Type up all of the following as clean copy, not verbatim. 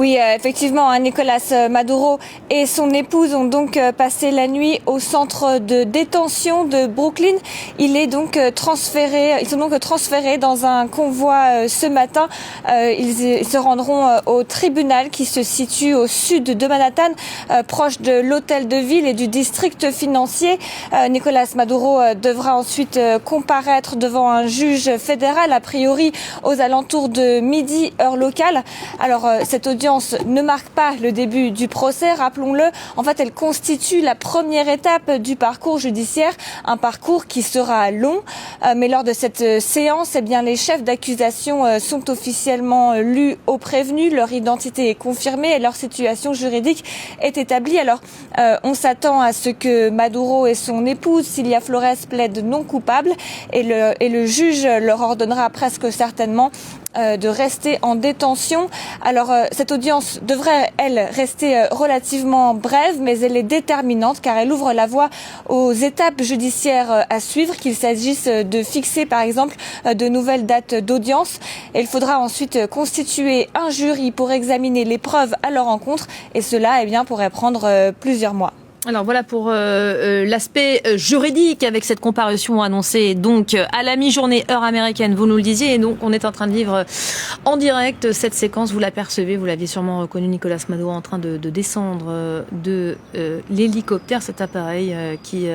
Oui, effectivement, Nicolás Maduro et son épouse ont donc passé la nuit au centre de détention de Brooklyn. Ils sont donc transférés dans un convoi ce matin. Ils se rendront au tribunal qui se situe au sud de Manhattan, proche de l'hôtel de ville et du district financier. Nicolás Maduro devra ensuite comparaître devant un juge fédéral, a priori aux alentours de midi, heure locale. Alors, cette audience ne marque pas le début du procès, rappelons-le. En fait, elle constitue la première étape du parcours judiciaire, un parcours qui sera long. Mais lors de cette séance, les chefs d'accusation sont officiellement lus aux prévenus. Leur identité est confirmée et leur situation juridique est établie. Alors, on s'attend à ce que Maduro et son épouse, Cilia Flores, plaident non coupables et le juge leur ordonnera presque certainement de rester en détention. Alors, cette audience devrait, elle, rester relativement brève, mais elle est déterminante car elle ouvre la voie aux étapes judiciaires à suivre, qu'il s'agisse de fixer, par exemple, de nouvelles dates d'audience. Et il faudra ensuite constituer un jury pour examiner les preuves à leur encontre et cela, pourrait prendre plusieurs mois. Alors voilà pour l'aspect juridique avec cette comparution annoncée donc à la mi-journée heure américaine, vous nous le disiez, et donc on est en train de vivre en direct cette séquence, vous l'apercevez, vous l'aviez sûrement reconnu, Nicolás Maduro en train de descendre de l'hélicoptère, cet appareil qui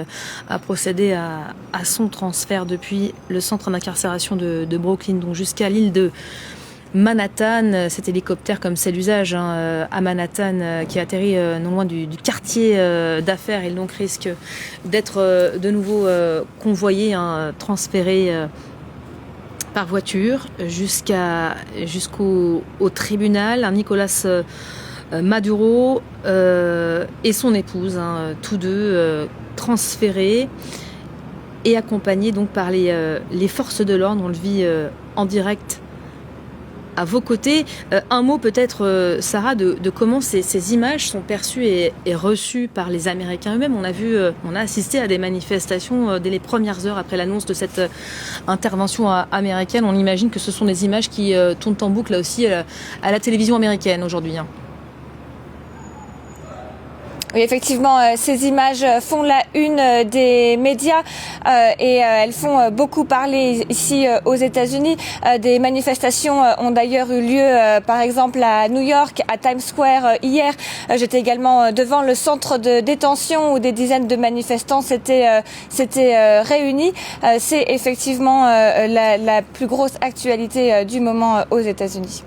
a procédé à son transfert depuis le centre d'incarcération de Brooklyn, donc jusqu'à l'île de Manhattan. Cet hélicoptère, comme c'est l'usage à Manhattan, qui atterrit non loin du quartier d'affaires, il donc risque d'être de nouveau convoyé, transféré par voiture jusqu'au tribunal. Nicolás Maduro et son épouse, tous deux transférés et accompagnés donc par les forces de l'ordre. On le vit en direct à vos côtés. Un mot peut-être, Sarah, de comment ces images sont perçues et reçues par les Américains eux-mêmes. On a assisté à des manifestations dès les premières heures après l'annonce de cette intervention américaine. On imagine que ce sont des images qui tournent en boucle là aussi à la télévision américaine aujourd'hui. Oui, effectivement, ces images font la une des médias et elles font beaucoup parler ici aux États-Unis. Des manifestations ont d'ailleurs eu lieu, par exemple, à New York, à Times Square hier. J'étais également devant le centre de détention où des dizaines de manifestants s'étaient réunis. C'est effectivement la plus grosse actualité du moment aux États-Unis.